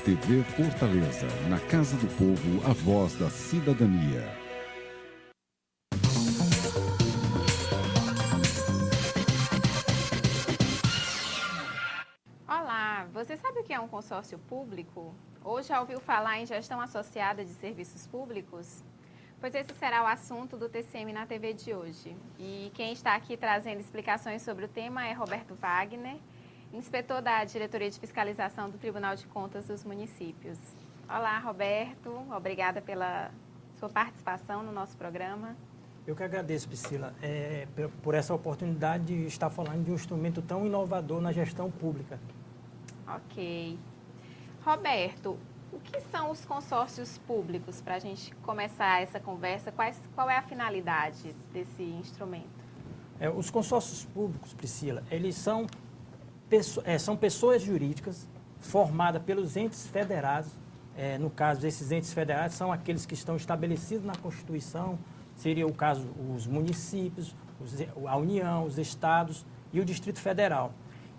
TV Fortaleza, na Casa do Povo, a voz da cidadania. Olá, você sabe o que é um consórcio público? Ou já ouviu falar em gestão associada de serviços públicos? Pois esse será o assunto do TCM na TV de hoje. E quem está aqui trazendo explicações sobre o tema é Roberto Wagner, inspetor da Diretoria de Fiscalização do Tribunal de Contas dos Municípios. Olá, Roberto. Obrigada pela sua participação no nosso programa. Eu que agradeço, Priscila, por essa oportunidade de estar falando de um instrumento tão inovador na gestão pública. Ok. Roberto, o que são os consórcios públicos? Para a gente começar essa conversa, qual é a finalidade desse instrumento? Os consórcios públicos, Priscila, eles são pessoas jurídicas formadas pelos entes federados. No caso, esses entes federados são aqueles que estão estabelecidos na Constituição, seria o caso os municípios, a União, os estados e o Distrito Federal.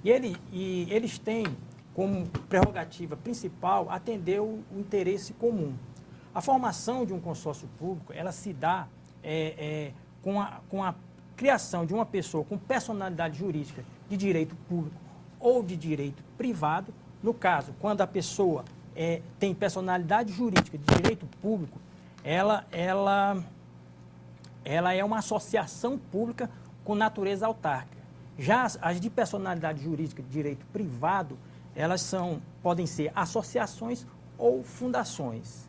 E eles têm como prerrogativa principal atender o interesse comum. A formação de um consórcio público, ela se dá com a criação de uma pessoa com personalidade jurídica de direito público ou de direito privado. No caso, quando a pessoa tem personalidade jurídica de direito público, ela é uma associação pública com natureza autárquica. Já as de personalidade jurídica de direito privado, elas podem ser associações ou fundações.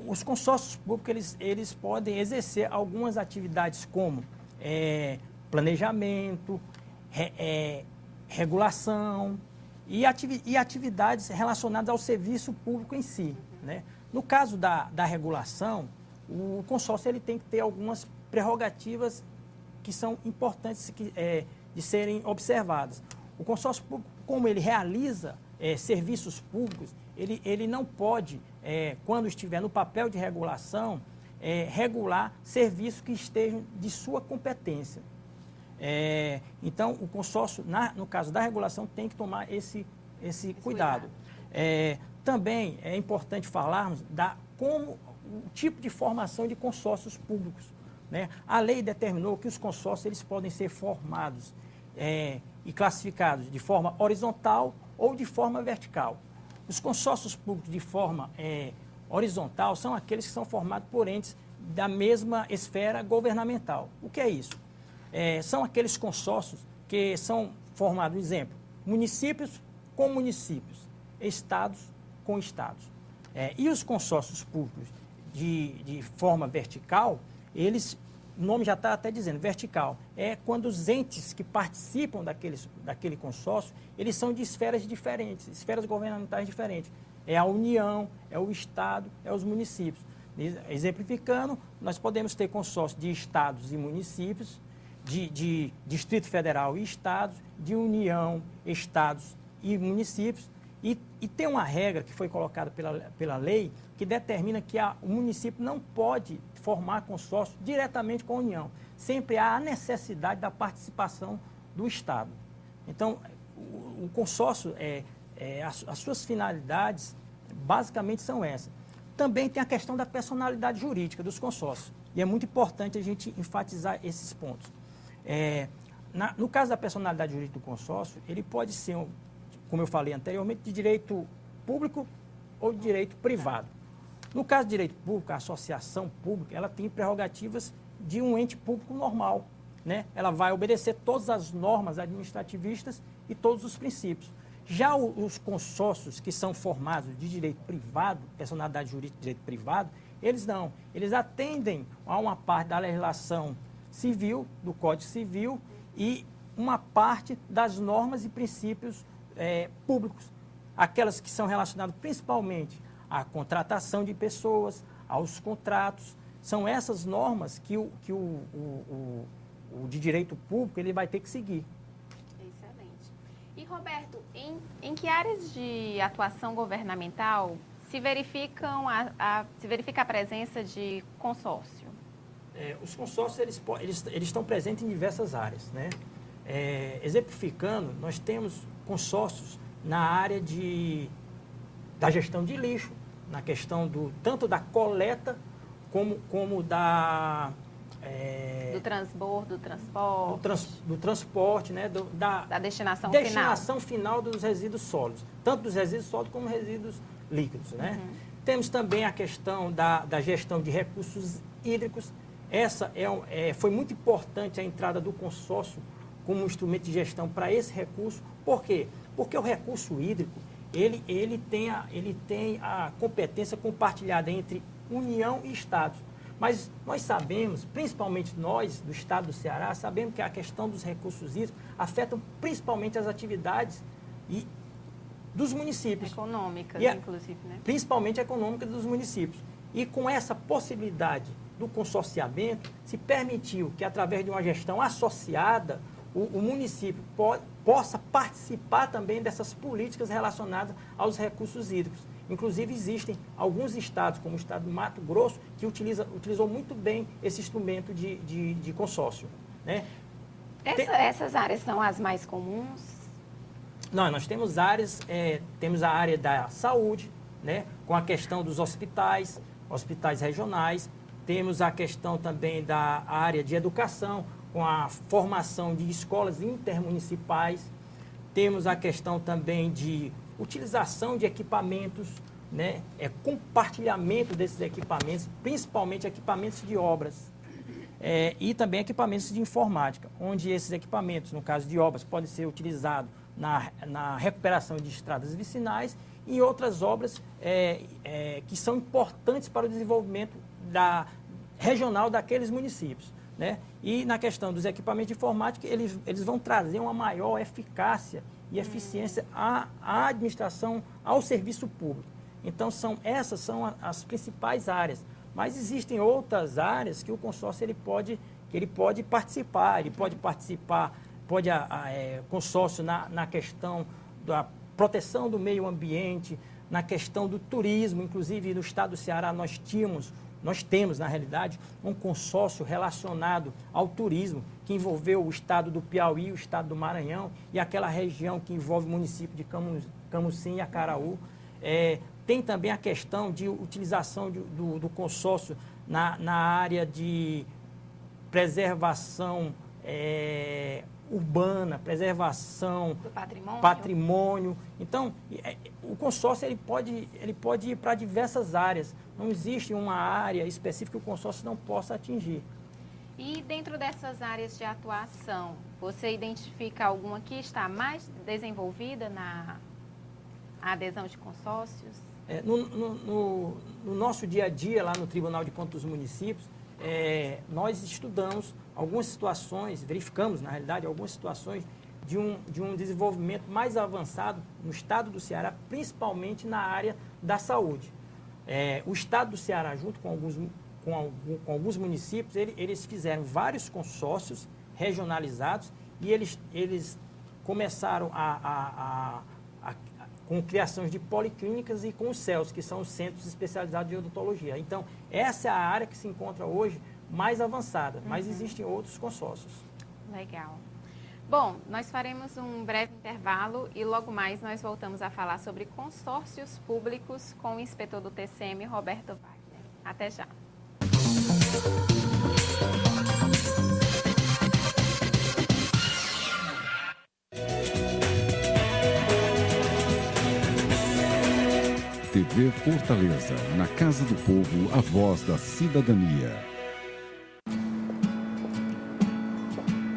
Os consórcios públicos, eles podem exercer algumas atividades como planejamento, regulação e atividades relacionadas ao serviço público em si, né? No caso da regulação, o consórcio ele tem que ter algumas prerrogativas que são importantes de serem observadas. O consórcio público, como ele realiza serviços públicos, ele não pode, quando estiver no papel de regulação, regular serviços que estejam de sua competência. Então, o consórcio, no caso da regulação, tem que tomar esse cuidado. Também é importante falarmos como o tipo de formação de consórcios públicos, né? A lei determinou que os consórcios eles podem ser formados e classificados de forma horizontal ou de forma vertical. Os consórcios públicos de forma horizontal são aqueles que são formados por entes da mesma esfera governamental. O que é isso? São aqueles consórcios que são formados, exemplo, municípios com municípios, estados com estados. E os consórcios públicos de forma vertical, o nome já está até dizendo, vertical, é quando os entes que participam daquele consórcio, eles são de esferas diferentes, esferas governamentais diferentes. É a União, é o Estado, é os municípios. Exemplificando, nós podemos ter consórcio de estados e municípios, de Distrito Federal e estados, de União, estados e municípios, e tem uma regra que foi colocada pela lei que determina que o município não pode formar consórcio diretamente com a União. Sempre há a necessidade da participação do Estado. Então, o consórcio, as suas finalidades, basicamente são essas. Também tem a questão da personalidade jurídica dos consórcios. E é muito importante a gente enfatizar esses pontos. No caso da personalidade jurídica do consórcio, ele pode ser, como eu falei anteriormente, de direito público ou de direito privado. No caso de direito público, a associação pública, ela tem prerrogativas de um ente público normal, né? Ela vai obedecer todas as normas administrativistas e todos os princípios. Já os consórcios que são formados de direito privado, personalidade jurídica de direito privado, eles não. Eles atendem a uma parte da legislação civil, do Código Civil, e uma parte das normas e princípios públicos, aquelas que são relacionadas principalmente à contratação de pessoas, aos contratos. São essas normas que o de direito público ele vai ter que seguir. Excelente. E, Roberto, em que áreas de atuação governamental se verifica a presença de consórcio? Os consórcios eles estão presentes em diversas áreas, né? Exemplificando, nós temos consórcios na área de da gestão de lixo, na questão tanto da coleta como da... do transbordo, do transporte. Do transporte, né? Da destinação final dos resíduos sólidos. Tanto dos resíduos sólidos como resíduos líquidos, né? Temos também a questão da gestão de recursos hídricos. Essa foi muito importante a entrada do consórcio como um instrumento de gestão para esse recurso. Por quê? Porque o recurso hídrico, ele tem a competência compartilhada entre União e Estados. Mas nós sabemos, principalmente nós do Estado do Ceará, sabemos que a questão dos recursos hídricos afetam principalmente as atividades dos municípios. Econômicas, inclusive, né? Principalmente econômicas dos municípios. E com essa possibilidade do consorciamento, se permitiu que, através de uma gestão associada, o município possa participar também dessas políticas relacionadas aos recursos hídricos. Inclusive, existem alguns estados, como o estado do Mato Grosso, que utilizou muito bem esse instrumento de consórcio, né? Essas áreas são as mais comuns? Não, nós temos áreas, temos a área da saúde, né? Com a questão dos hospitais regionais, temos a questão também da área de educação, com a formação de escolas intermunicipais, temos a questão também de utilização de equipamentos, né? Compartilhamento desses equipamentos, principalmente equipamentos de obras e também equipamentos de informática, onde esses equipamentos, no caso de obras, podem ser utilizados na recuperação de estradas vicinais e outras obras que são importantes para o desenvolvimento regional daqueles municípios, né? E na questão dos equipamentos de informática, eles vão trazer uma maior eficácia e eficiência à administração, ao serviço público. Então, essas são as principais áreas. Mas existem outras áreas que o consórcio ele pode participar. Ele pode participar, consórcio na questão da proteção do meio ambiente, na questão do turismo. Inclusive, no estado do Ceará, nós temos, na realidade, um consórcio relacionado ao turismo, que envolveu o estado do Piauí, o estado do Maranhão e aquela região que envolve o município de Camusim e Acaraú. Tem também a questão de utilização do consórcio na área de preservação urbana, preservação do patrimônio. Então, o consórcio ele pode ir para diversas áreas. Não existe uma área específica que o consórcio não possa atingir. E dentro dessas áreas de atuação, você identifica alguma que está mais desenvolvida na adesão de consórcios? No nosso dia a dia, lá no Tribunal de Contas dos Municípios, nós estudamos algumas situações, verificamos, na realidade, algumas situações de um desenvolvimento mais avançado no estado do Ceará, principalmente na área da saúde. O estado do Ceará, junto com alguns municípios, eles fizeram vários consórcios regionalizados e eles começaram com criações de policlínicas e com os CELS, que são os Centros Especializados de Odontologia. Então, essa é a área que se encontra hoje mais avançada, mas existem outros consórcios. Legal. Bom, nós faremos um breve intervalo e logo mais nós voltamos a falar sobre consórcios públicos com o inspetor do TCM, Roberto Wagner. Até já. TV Fortaleza, na Casa do Povo, a voz da cidadania.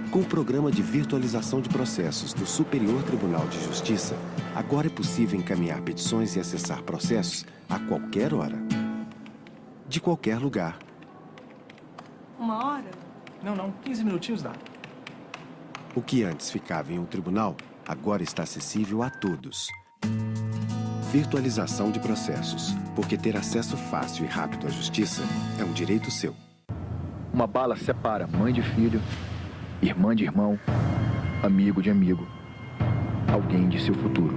Com o programa de virtualização de processos do Superior Tribunal de Justiça, agora é possível encaminhar petições e acessar processos a qualquer hora, de qualquer lugar. 1 hora? Não, 15 minutinhos dá. O que antes ficava em um tribunal, agora está acessível a todos. Virtualização de processos, porque ter acesso fácil e rápido à justiça é um direito seu. Uma bala separa mãe de filho, irmã de irmão, amigo de amigo, alguém de seu futuro.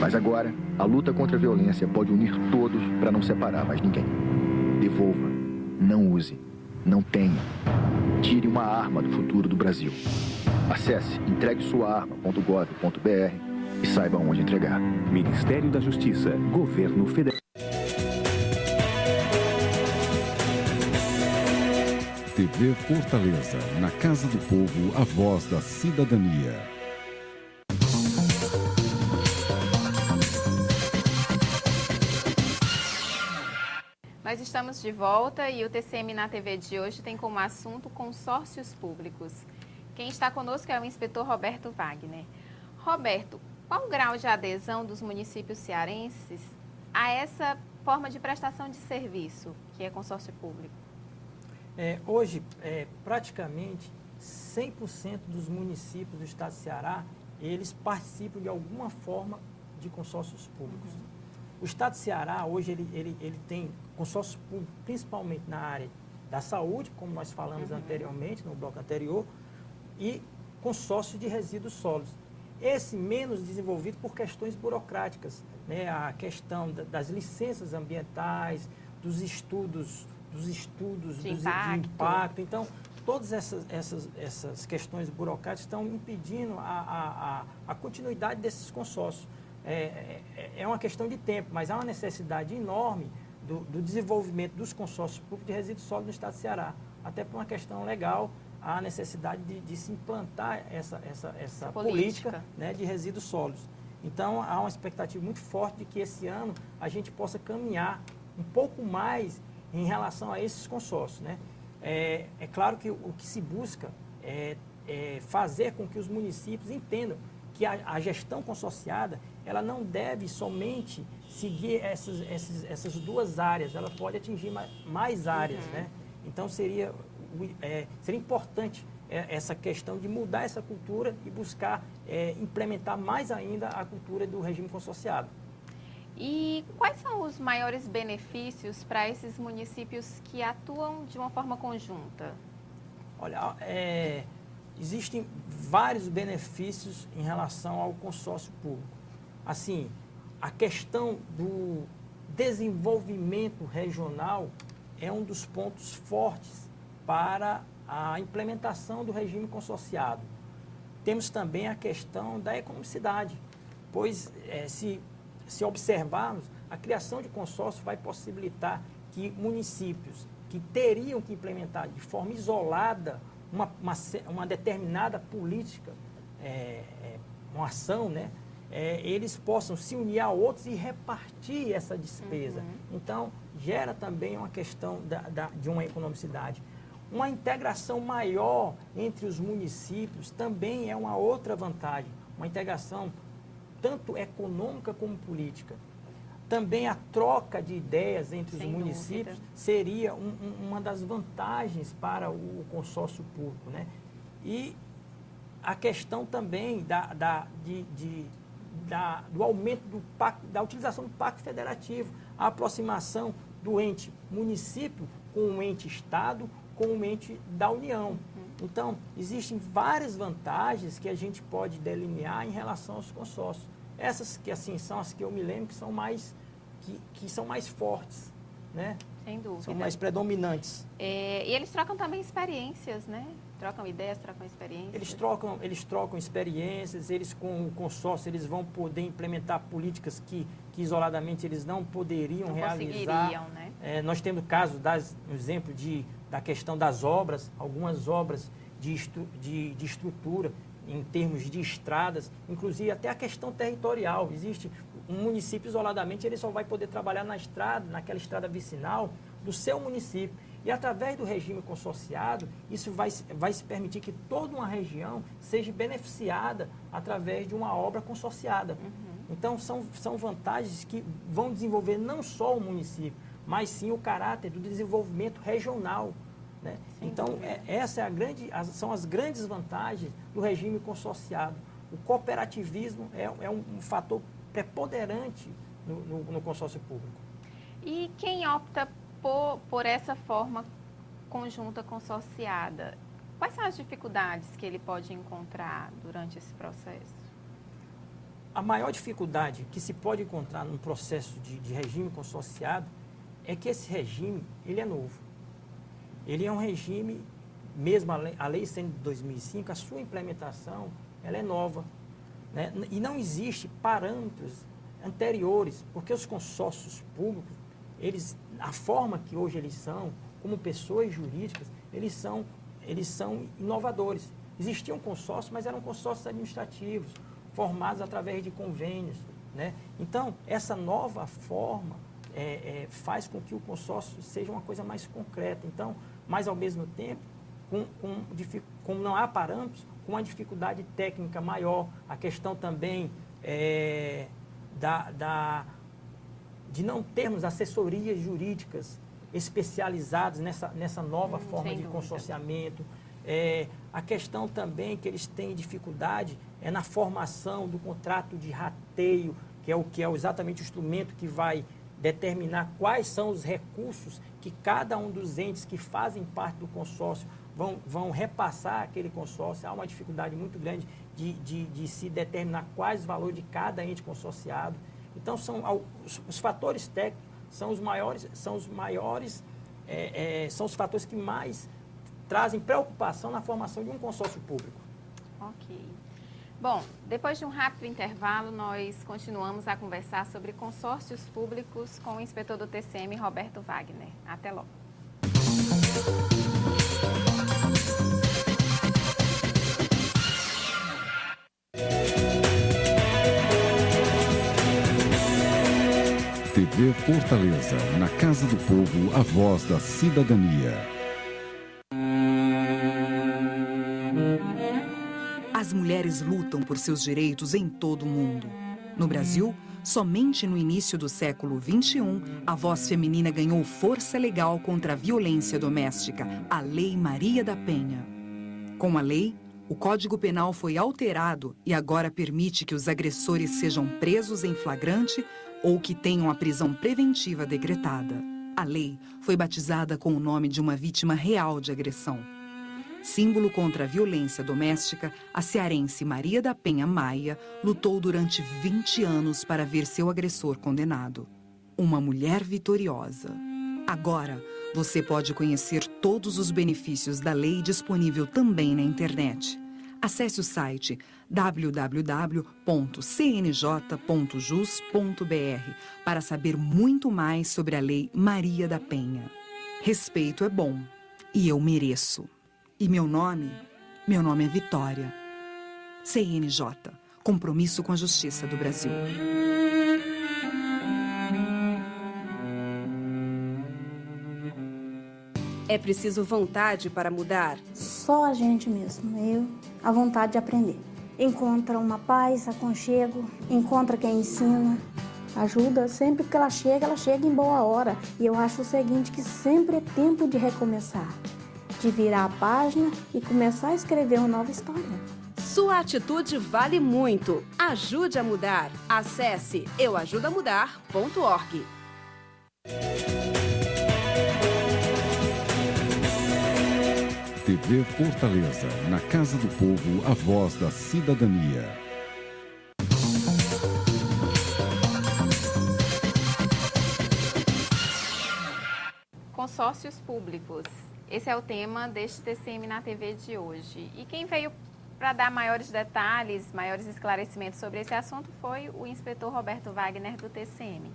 Mas agora, a luta contra a violência pode unir todos para não separar mais ninguém. Devolva, não use, não tenha. Tire uma arma do futuro do Brasil. Acesse entreguesuaarma.gov.br e saiba onde entregar. Ministério da Justiça, Governo Federal. TV Fortaleza, na Casa do Povo, a voz da cidadania. Nós estamos de volta e o TCM na TV de hoje tem como assunto consórcios públicos. Quem está conosco é o inspetor Roberto Wagner. Roberto, qual o grau de adesão dos municípios cearenses a essa forma de prestação de serviço, que é consórcio público? Hoje, praticamente 100% dos municípios do estado de Ceará, eles participam de alguma forma de consórcios públicos. O estado de Ceará, hoje, ele tem consórcio público, principalmente na área da saúde, como nós falamos anteriormente, no bloco anterior, e consórcio de resíduos sólidos. Esse menos desenvolvido por questões burocráticas, né? A questão das licenças ambientais, dos estudos de impacto. Então, todas essas questões burocráticas estão impedindo a continuidade desses consórcios. É uma questão de tempo, mas há uma necessidade enorme do desenvolvimento dos consórcios públicos de resíduos sólidos no estado de Ceará. Até por uma questão legal, há a necessidade de se implantar essa política, né, de resíduos sólidos. Então, há uma expectativa muito forte de que esse ano a gente possa caminhar um pouco mais em relação a esses consórcios, né? É claro que o que se busca é fazer com que os municípios entendam que a gestão consorciada, ela não deve somente seguir essas duas áreas, ela pode atingir mais áreas, né? Então, seria importante essa questão de mudar essa cultura e buscar implementar mais ainda a cultura do regime consorciado. E quais são os maiores benefícios para esses municípios que atuam de uma forma conjunta? Olha, existem vários benefícios em relação ao consórcio público. Assim, a questão do desenvolvimento regional é um dos pontos fortes para a implementação do regime consorciado. Temos também a questão da economicidade, pois se observarmos, a criação de consórcio vai possibilitar que municípios que teriam que implementar de forma isolada uma determinada política, uma ação, né? Eles possam se unir a outros e repartir essa despesa. Então, gera também uma questão de uma economicidade. Uma integração maior entre os municípios também é uma outra vantagem, uma integração tanto econômica como política. Também a troca de ideias entre os municípios seria uma das vantagens para o consórcio público, né? E a questão também do aumento da utilização do pacto federativo, a aproximação do ente município com o ente Estado, com o ente da União. Então, existem várias vantagens que a gente pode delinear em relação aos consórcios. Essas que assim são as que eu me lembro que são mais fortes, né? Sem dúvida. São mais predominantes. E eles trocam também experiências, né? Trocam ideias, trocam experiências. Eles trocam experiências, eles com o consórcio eles vão poder implementar políticas que isoladamente eles não poderiam realizar. Né? Nós temos o caso, exemplo da questão das obras, algumas obras de estrutura, em termos de estradas, inclusive até a questão territorial. Existe um município isoladamente, ele só vai poder trabalhar naquela estrada vicinal do seu município. E através do regime consorciado, isso vai se permitir que toda uma região seja beneficiada através de uma obra consorciada. Então, são vantagens que vão desenvolver não só o município, mas sim o caráter do desenvolvimento regional, né? Então, são as grandes vantagens do regime consorciado. O cooperativismo é um fator preponderante no consórcio público. E quem opta por essa forma conjunta consorciada, quais são as dificuldades que ele pode encontrar durante esse processo? A maior dificuldade que se pode encontrar num processo de regime consorciado é que esse regime ele é novo. Ele é um regime, mesmo a lei sendo de 2005, a sua implementação ela é nova. né? E não existe parâmetros anteriores, porque os consórcios públicos, a forma que hoje eles são, como pessoas jurídicas, eles são inovadores. Existiam consórcios, mas eram consórcios administrativos, formados através de convênios, né? Então, essa nova forma faz com que o consórcio seja uma coisa mais concreta. Então, mas ao mesmo tempo, como não há parâmetros, com uma dificuldade técnica maior, a questão também de não termos assessorias jurídicas especializadas nessa nova forma de consorciamento. A questão também que eles têm dificuldade é na formação do contrato de rateio, que é exatamente o instrumento que vai determinar quais são os recursos que cada um dos entes que fazem parte do consórcio vão repassar aquele consórcio. Há uma dificuldade muito grande de se determinar quais os valores de cada ente consorciado. Então, os fatores técnicos são os fatores que mais trazem preocupação na formação de um consórcio público. Ok. Bom, depois de um rápido intervalo, nós continuamos a conversar sobre consórcios públicos com o inspetor do TCM, Roberto Wagner. Até logo. TV Fortaleza, na Casa do Povo, a voz da cidadania. As mulheres lutam por seus direitos em todo o mundo. No Brasil, somente no início do século XXI, a voz feminina ganhou força legal contra a violência doméstica, a Lei Maria da Penha. Com a lei, o Código Penal foi alterado e agora permite que os agressores sejam presos em flagrante ou que tenham a prisão preventiva decretada. A lei foi batizada com o nome de uma vítima real de agressão. Símbolo contra a violência doméstica, a cearense Maria da Penha Maia lutou durante 20 anos para ver seu agressor condenado. Uma mulher vitoriosa. Agora, você pode conhecer todos os benefícios da lei disponível também na internet. Acesse o site www.cnj.jus.br para saber muito mais sobre a Lei Maria da Penha. Respeito é bom e eu mereço. E meu nome é Vitória. CNJ, compromisso com a Justiça do Brasil. É preciso vontade para mudar? Só a gente mesmo, a vontade de aprender. Encontra uma paz, aconchego, encontra quem ensina. Ajuda sempre que ela chega em boa hora. E eu acho o seguinte, que sempre é tempo de recomeçar. De virar a página e começar a escrever uma nova história. Sua atitude vale muito. Ajude a mudar. Acesse euajudamudar.org. TV Fortaleza, na Casa do Povo, a voz da cidadania. Consórcios públicos. Esse é o tema deste TCM na TV de hoje. E quem veio para dar maiores detalhes, maiores esclarecimentos sobre esse assunto foi o inspetor Roberto Wagner do TCM.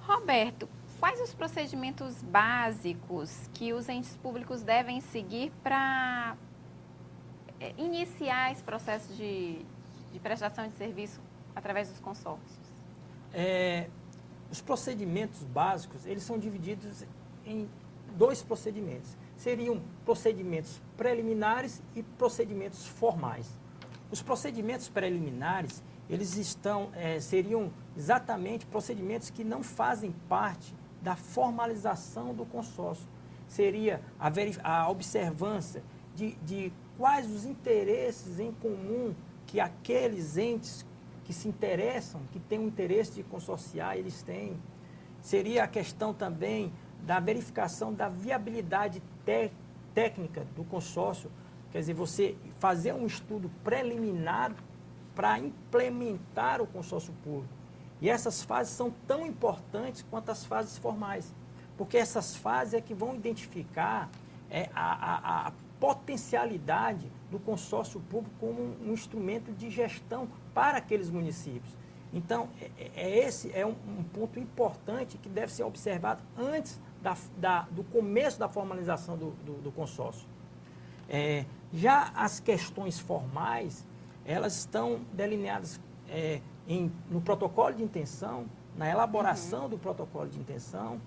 Roberto, quais os procedimentos básicos que os entes públicos devem seguir para iniciar esse processo de prestação de serviço através dos consórcios? Os procedimentos básicos, eles são divididos em 2 procedimentos. Seriam procedimentos preliminares e procedimentos formais. Os procedimentos preliminares, eles seriam exatamente procedimentos que não fazem parte da formalização do consórcio. Seria a observância de quais os interesses em comum que aqueles entes que se interessam, que têm o interesse de consorciar, eles têm. Seria a questão também da verificação da viabilidade técnica do consórcio, quer dizer, você fazer um estudo preliminar para implementar o consórcio público. E essas fases são tão importantes quanto as fases formais, porque essas fases é que vão identificar potencialidade do consórcio público como um instrumento de gestão para aqueles municípios. Então, esse é um ponto importante que deve ser observado antes do começo da formalização do consórcio. Já as questões formais, elas estão delineadas no protocolo de intenção, na elaboração do protocolo de intenção,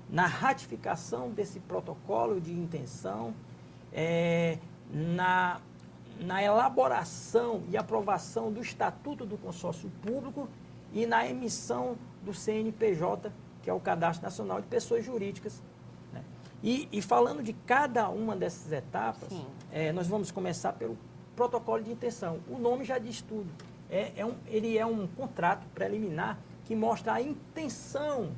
na ratificação desse protocolo de intenção, na elaboração e aprovação do Estatuto do Consórcio Público e na emissão do CNPJ, que é o Cadastro Nacional de Pessoas Jurídicas. Né? E falando de cada uma dessas etapas, nós vamos começar pelo protocolo de intenção. O nome já diz tudo. Ele é um contrato preliminar que mostra a intenção,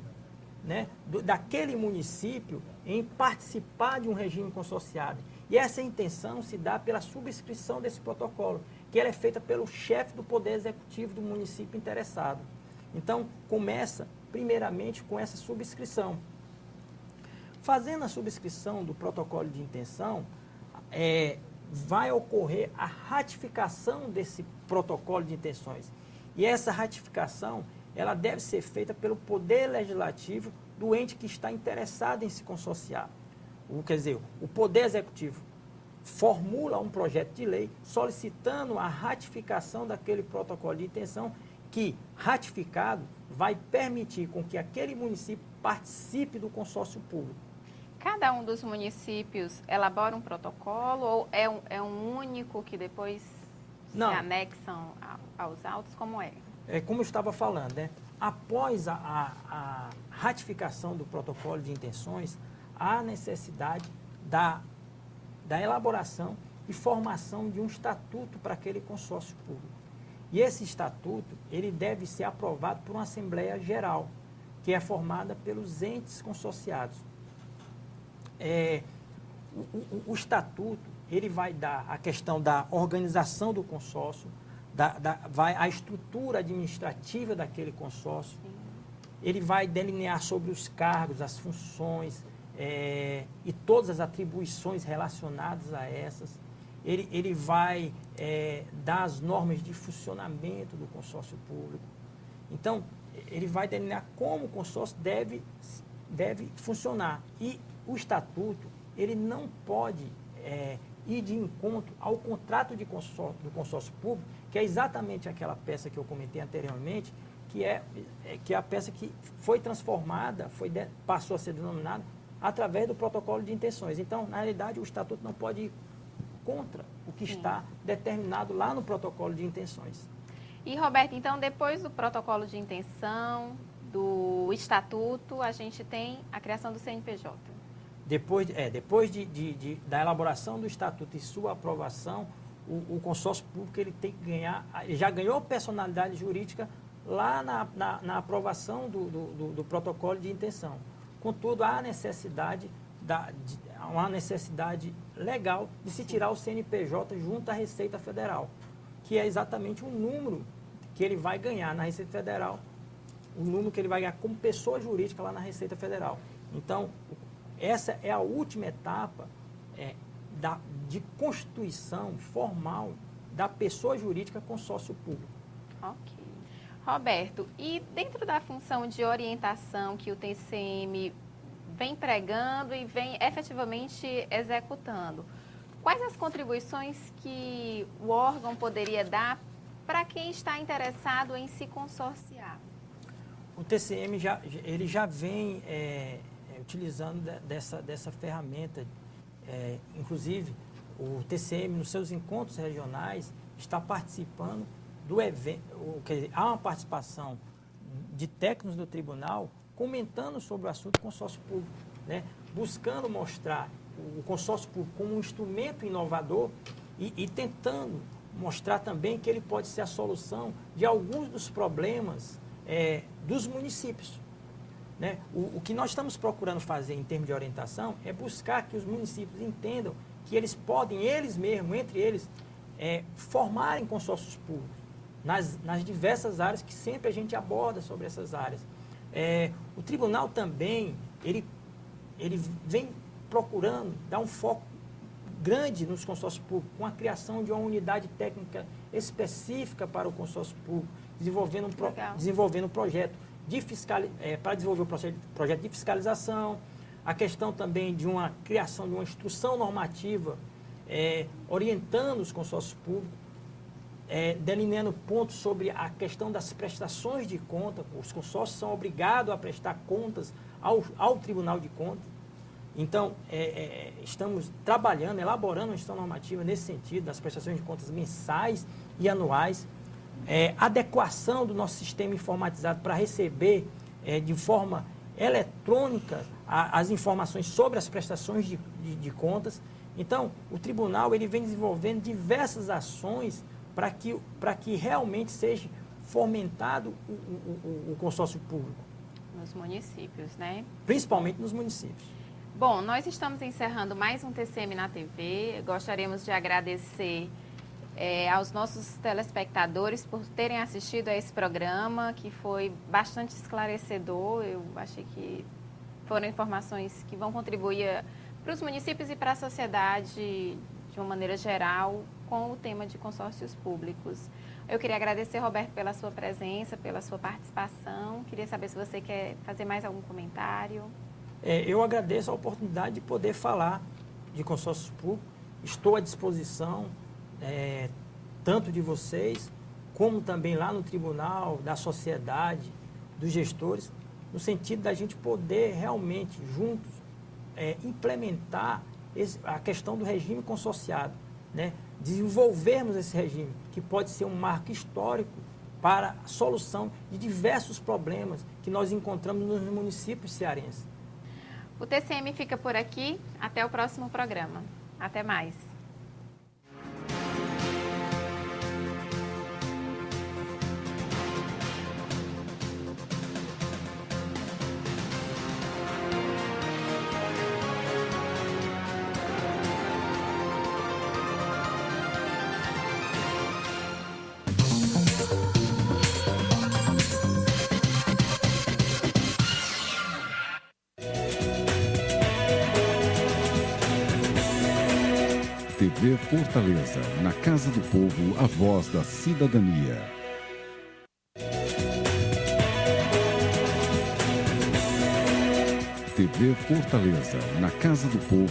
né, daquele município em participar de um regime consorciado. E essa intenção se dá pela subscrição desse protocolo, que ela é feita pelo chefe do Poder Executivo do município interessado. Então, começa primeiramente com essa subscrição. Fazendo a subscrição do protocolo de intenção, vai ocorrer a ratificação desse protocolo de intenções. E essa ratificação, ela deve ser feita pelo Poder Legislativo do ente que está interessado em se consorciar. Quer dizer, o Poder Executivo formula um projeto de lei solicitando a ratificação daquele protocolo de intenção que, ratificado, vai permitir com que aquele município participe do consórcio público. Cada um dos municípios elabora um protocolo ou é um único que depois se anexam aos autos? Como é? Como eu estava falando, né? Após a ratificação do protocolo de intenções, há necessidade da elaboração e formação de um estatuto para aquele consórcio público. E esse estatuto, ele deve ser aprovado por uma Assembleia Geral, que é formada pelos entes consorciados. O estatuto, ele vai dar a questão da organização do consórcio, a estrutura administrativa daquele consórcio, ele vai delinear sobre os cargos, as funções e todas as atribuições relacionadas a essas. Ele vai dar as normas de funcionamento do consórcio público. Então, ele vai delinear como o consórcio deve funcionar. E o estatuto, ele não pode ir de encontro ao contrato do consórcio público, que é exatamente aquela peça que eu comentei anteriormente, que é a peça que foi transformada, passou a ser denominada através do protocolo de intenções. Então, na realidade, o estatuto não pode ir contra o que está determinado lá no protocolo de intenções. E, Roberto, então, depois do protocolo de intenção, do estatuto, a gente tem a criação do CNPJ. Depois da elaboração do estatuto e sua aprovação, o consórcio público ele tem que ganhar, já ganhou personalidade jurídica lá na aprovação do protocolo de intenção. Contudo, há uma necessidade legal de se tirar o CNPJ junto à Receita Federal, que é exatamente o número que ele vai ganhar na Receita Federal, o número que ele vai ganhar como pessoa jurídica lá na Receita Federal. Então, essa é a última etapa de constituição formal da pessoa jurídica consórcio público. Ok. Roberto, e dentro da função de orientação que o TCM vem pregando e vem efetivamente executando, quais as contribuições que o órgão poderia dar para quem está interessado em se consorciar? O TCM já vem utilizando dessa ferramenta. Inclusive, o TCM, nos seus encontros regionais, está participando do evento. Há uma participação de técnicos do tribunal comentando sobre o assunto do consórcio público, né? Buscando mostrar o consórcio público como um instrumento inovador e tentando mostrar também que ele pode ser a solução de alguns dos problemas dos municípios. Né? O que nós estamos procurando fazer em termos de orientação é buscar que os municípios entendam que eles podem, eles mesmos, entre eles, formarem consórcios públicos nas diversas áreas que sempre a gente aborda sobre essas áreas. O tribunal também, ele vem procurando dar um foco grande nos consórcios públicos, com a criação de uma unidade técnica específica para o consórcio público, desenvolvendo um projeto para desenvolver o projeto de fiscalização, a questão também de uma criação de uma instrução normativa orientando os consórcios públicos, delineando pontos sobre a questão das prestações de conta. Os consórcios são obrigados a prestar contas ao Tribunal de Contas. Então, estamos trabalhando, elaborando uma instrução normativa nesse sentido, das prestações de contas mensais e anuais, adequação do nosso sistema informatizado para receber de forma eletrônica as informações sobre as prestações de contas. Então, o tribunal ele vem desenvolvendo diversas ações para que realmente seja fomentado o consórcio público. Nos municípios, né? Principalmente nos municípios. Bom, nós estamos encerrando mais um TCM na TV. Gostaríamos de agradecer aos nossos telespectadores por terem assistido a esse programa, que foi bastante esclarecedor. Eu achei que foram informações que vão contribuir para os municípios e para a sociedade de uma maneira geral com o tema de consórcios públicos. Eu queria agradecer, Roberto, pela sua presença, pela sua participação. Queria saber se você quer fazer mais algum comentário. Eu agradeço a oportunidade de poder falar de consórcios públicos. Estou à disposição, tanto de vocês, como também lá no tribunal, da sociedade, dos gestores, no sentido da gente poder realmente, juntos, implementar a questão do regime consorciado, né? Desenvolvermos esse regime, que pode ser um marco histórico para a solução de diversos problemas que nós encontramos nos municípios cearenses. O TCM fica por aqui. Até o próximo programa. Até mais. TV Fortaleza, na Casa do Povo, a voz da cidadania. TV Fortaleza, na Casa do Povo,